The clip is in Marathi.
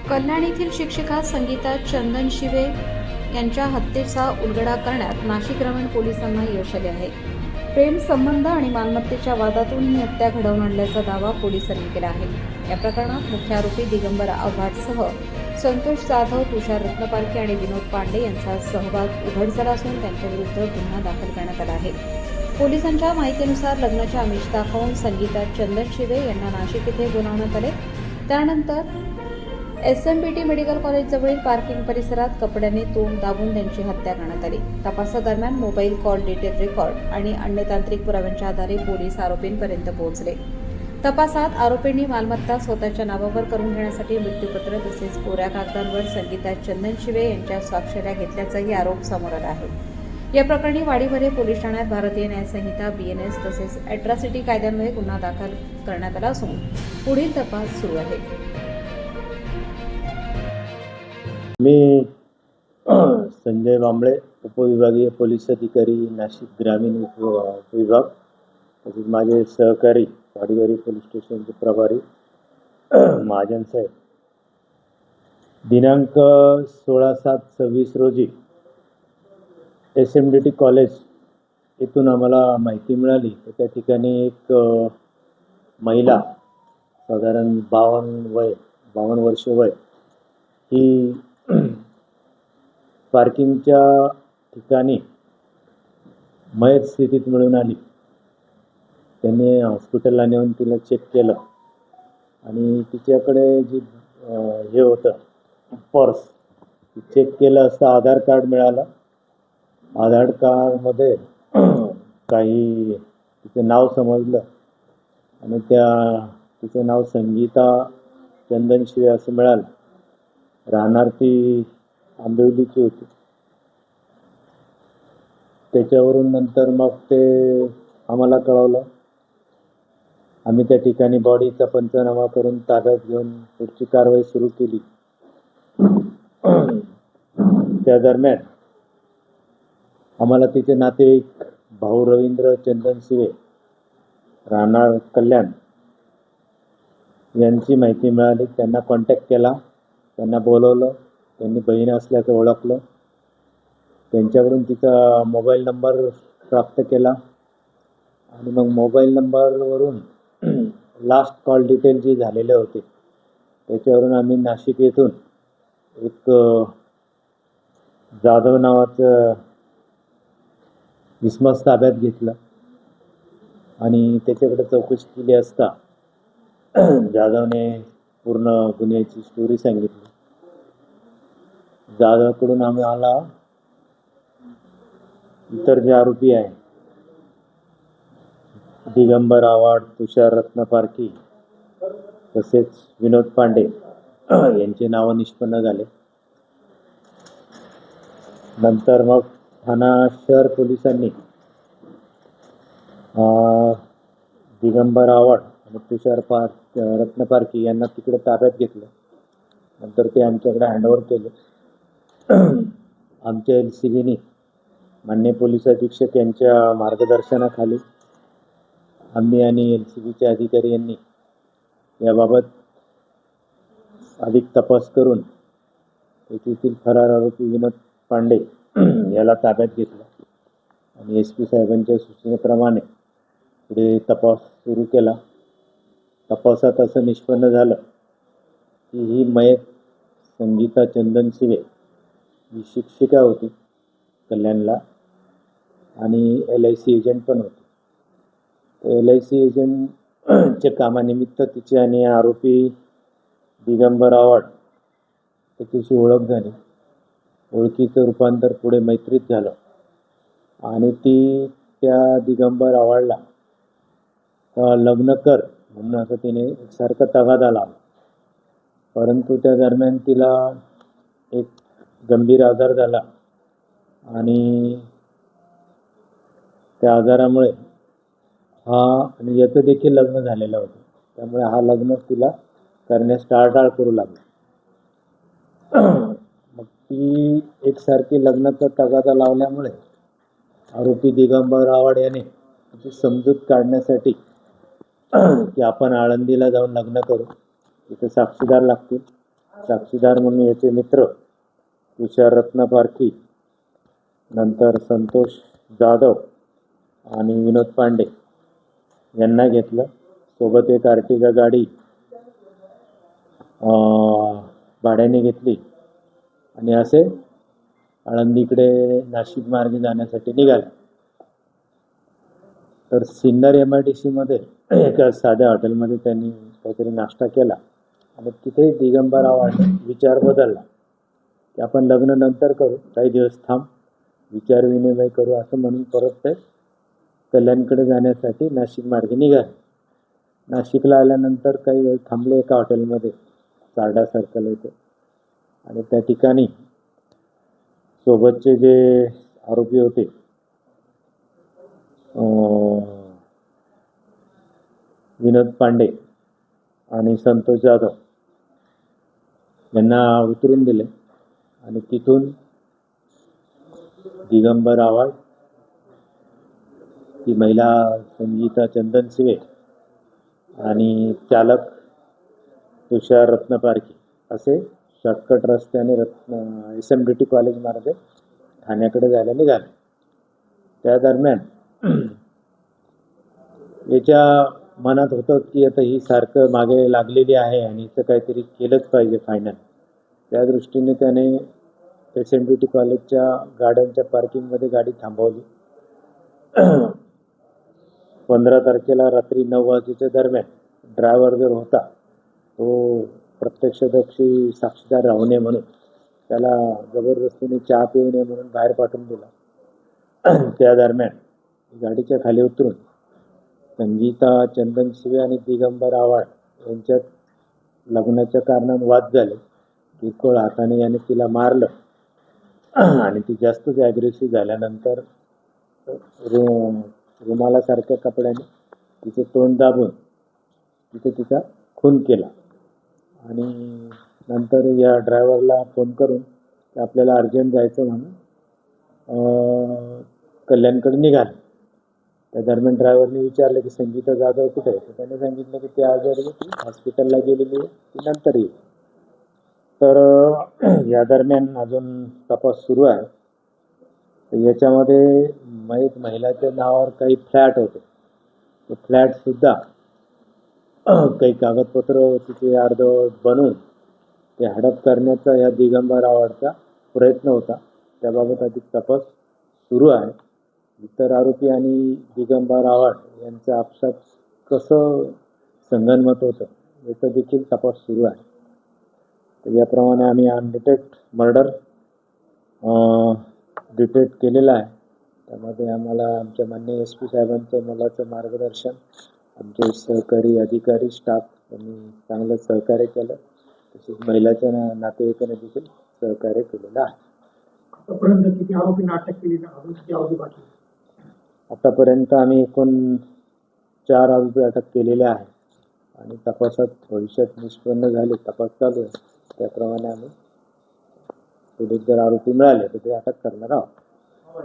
कल्याण येथील शिक्षिका संगीता चंदनशिवे यांच्या हत्येचा उलगडा करण्यात नाशिक ग्रामीण पोलिसांना यश आले आहे. प्रेम संबंध आणि मालमत्तेच्या वादातून ही हत्या घडवून आणल्याचा दावा पोलिसांनी केला आहे. या प्रकरणात मुख्य आरोपी दिगंबर आव्हाडसह संतोष जाधव, तुषार रत्नपारखी आणि विनोद पांडे यांचा सहभाग उघड झाला असून त्यांच्याविरुद्ध गुन्हा दाखल करण्यात आला आहे. पोलिसांच्या माहितीनुसार लग्नाचे आमिष दाखवून संगीता चंदनशिवे यांना नाशिक येथे बोलावण्यात आले. त्यानंतर SMBT मेडिकल कॉलेज जवळील पार्किंग परिसरात कपड्याने तोंड दाबून त्यांची हत्या करण्यात आली. तपासादरम्यान मोबाईल कॉल डिटेल रेकॉर्ड आणि अन्य तांत्रिक पुराव्यांच्या आधारे पोलीस आरोपींपर्यंत पोहोचले. तपासात आरोपींनी मालमत्ता स्वतःच्या नावावर करून घेण्यासाठी मृत्यूपत्र तसेच कोऱ्या कागदांवर संगीता चंदनशिवे यांच्या स्वाक्षऱ्या घेतल्याचाही आरोप समोर आला आहे. या प्रकरणी वाडीभरे पोलीस ठाण्यात भारतीय न्याय संहिता, BNS तसेच अॅट्रॉसिटी कायद्यान्वये गुन्हा दाखल करण्यात आला असून पुढील तपास सुरू आहे. मी संजय वांबळे, उपविभागीय पोलीस अधिकारी, नाशिक ग्रामीण विभाग. तसेच माझे सहकारी वाडीवाडी पोलीस स्टेशनचे प्रभारी महाजन साहेब. दिनांक 16/7/26 रोजी SMBT कॉलेज येथून आम्हाला माहिती मिळाली तर त्या ठिकाणी एक महिला साधारण 52 वर्ष वय ही पार्किंगच्या ठिकाणी मयत स्थितीत मिळून आली. त्यांनी हॉस्पिटलला नेऊन तिला चेक केलं आणि तिच्याकडे जी हे होतं पर्स चेक केलं असता आधार कार्ड मिळालं. आधार कार्डमध्ये काही तिचं नाव समजलं आणि तिचं नाव संगीता चंदनशिवे असं मिळालं. राहणार ती आंबिवलीची होती. त्याच्यावरून नंतर मग ते आम्हाला कळवलं. आम्ही त्या ठिकाणी बॉडीचा पंचनामा करून ताब्यात घेऊन पुढची कारवाई सुरू केली. त्या दरम्यान आम्हाला तिचे नातेवाईक भाऊ रवींद्र चंदनशिवे राहणार कल्याण यांची माहिती मिळाली. त्यांना कॉन्टॅक्ट केला, त्यांना बोलवलं. त्यांनी बहीण असल्याचं ओळखलं. त्यांच्याकडून तिचा मोबाईल नंबर प्राप्त केला आणि मग मोबाईल नंबरवरून लास्ट कॉल डिटेल जे झालेले होते त्याच्यावरून आम्ही नाशिक येथून एक जाधव नावाचं इसमस ताब्यात घेतलं आणि त्याच्याकडे चौकशी केली असता जाधवने पूर्ण गुन्ह्याची स्टोरी सांगितली. जाधवकडून आम्हाला इतर जे आरोपी आहे दिगंबर आव्हाड, तुषार रत्नपारखी तसेच विनोद पांडे यांचे नावं निष्पन्न झाले. नंतर मग ठाणा शहर पोलिसांनी दिगंबर आव्हाड आणि तुषार रत्नपारखी यांना तिकडे ताब्यात घेतलं. नंतर ते आमच्याकडे हँडओव्हर केले. आमच्या LCBनी माननीय पोलीस अधीक्षक यांच्या मार्गदर्शनाखाली आम्ही आणि LCBचे अधिकारी यांनी याबाबत अधिक तपास करून तेथील फरार आरोपी विनोद पांडे याला ताब्यात घेतलं आणि SP साहेबांच्या सूचनेप्रमाणे पुढे तपास सुरू केला. तपासात असं निष्पन्न झालं की ही मयत संगीता चंदनशिवे ही शिक्षिका होती कल्याणला आणि LIC एजंट पण होती. LIC एजंटच्या कामानिमित्त तिचे आणि आरोपी दिगंबर आव्हाड त्याच्याशी ओळख झाली. ओळखीचं रूपांतर पुढे मैत्रीत झालं आणि ती त्या दिगंबर आव्हाडला लग्न कर म्हणून असं तिने एकसारखा तगादा लावला. परंतु त्या दरम्यान तिला एक गंभीर आजार झाला आणि त्या आजारामुळे आणि याचं देखील लग्न झालेलं होतं. त्यामुळे लग्न तिला करण्यास टाळाटाळ करू लागली. मग ती एकसारखी लग्नाचा तगादा लावल्यामुळे आरोपी दिगंबर आव्हाड याने तिची समजूत काढण्यासाठी की आपण आळंदीला जाऊन लग्न करू, तिथे साक्षीदार लागतील साक्षीदार म्हणून याचे मित्र तुषार रत्न पारखी, नंतर संतोष जाधव आणि विनोद पांडे यांना घेतलं. सोबत एक आर्टिगा गाडी भाड्याने घेतली आणि असे आळंदीकडे नाशिक मार्गे जाण्यासाठी निघाले. तर सिन्नर MIDC मध्ये एका साध्या हॉटेलमध्ये त्यांनी काहीतरी नाश्ता केला आणि तिथे दिगंबर आव्हाडने विचार बदलला की आपण लग्न नंतर करू, काही दिवस थांब, विचार विनिमय करू, असं म्हणून परत ते कल्याणकडे जाण्यासाठी नाशिक मार्गे निघाले. नाशिकला आल्यानंतर काही वेळ थांबले एका हॉटेलमध्ये, सारडा सर्कल येथे, आणि त्या ठिकाणी सोबतचे जे आरोपी होते विनोद पांडे आणि संतोष जाधव यांना उतरून दिले आणि तिथून दिगंबर आव्हाड, ती महिला संगीता चंदन शिवे आणि चालक तुषार रत्न पारखी असे शॉर्टकट रस्त्याने SMDT कॉलेज मार्गे ठाण्याकडे जायला निघाले. त्या दरम्यान याच्या मनात होतं की आता ही सारखं मागे लागलेली आहे आणि हिचं काहीतरी केलंच पाहिजे फायनल. त्या दृष्टीने त्याने SMDT कॉलेजच्या गाड्यांच्या पार्किंगमध्ये गाडी थांबवली. 15 तारखेला रात्री 9 वाजेच्या दरम्यान ड्रायव्हर जर होता तो प्रत्यक्षदर्शी साक्षीदार राहू नये म्हणून त्याला जबरदस्तीने चहा पिऊ नये म्हणून बाहेर पाठवून दिला. त्या दरम्यान गाडीच्या खाली उतरून संगीता चंदन शिवे आणि दिगंबर आव्हाड यांच्यात लग्नाच्या कारणाने वाद झाले. किरकोळ हाताने याने तिला मारलं आणि ती जास्तच ॲग्रेसिव्ह झाल्यानंतर रुमालासारख्या कपड्याने तिचे तोंड दाबून तिथे तिचा खून केला आणि नंतर या ड्रायव्हरला फोन करून की आपल्याला अर्जंट जायचं म्हणून कल्याणकडे निघाले. त्या दरम्यान ड्रायव्हरने विचारलं की संगीता जाधव कुठे आहे, तर त्याने सांगितलं की ती आजारी होती, हॉस्पिटलला गेलेली आहे, ती नंतर येईल. तर या दरम्यान अजून तपास सुरू आहे. तर याच्यामध्ये एक महिलाच्या नावावर काही फ्लॅट होते, ते फ्लॅटसुद्धा काही कागदपत्र तिचे अर्धवट बनवून ते हडप करण्याचा या दिगंबर आव्हाडचा प्रयत्न होता. त्याबाबत अधिक तपास सुरू आहे. इतर आरोपी आणि दिगंबर आव्हाड यांचं आपसात कसं संगनमत होतं याचा देखील तपास सुरू आहे. तर याप्रमाणे आम्ही अनडिटेक्ट मर्डर डिटेक्ट केलेला आहे. त्यामध्ये आम्हाला आमच्या माननीय SP साहेबांचं मोलाचं मार्गदर्शन, आमचे सहकारी अधिकारी स्टाफ यांनी चांगलं सहकार्य केलं. तसेच महिलाच्या नातेवाईकांनी देखील सहकार्य केलेलं आहे. आतापर्यंत किती आरोपींना अटक केली, अजून किती आरोपी बाकी? आतापर्यंत आम्ही एकूण 4 आरोपी अटक केलेले आहे आणि तपासात भविष्यात निष्पन्न झाले, तपास चालू आहे, त्याप्रमाणे आम्ही पुढे जर आरोपी मिळाले तर ते अटक करणार आहोत.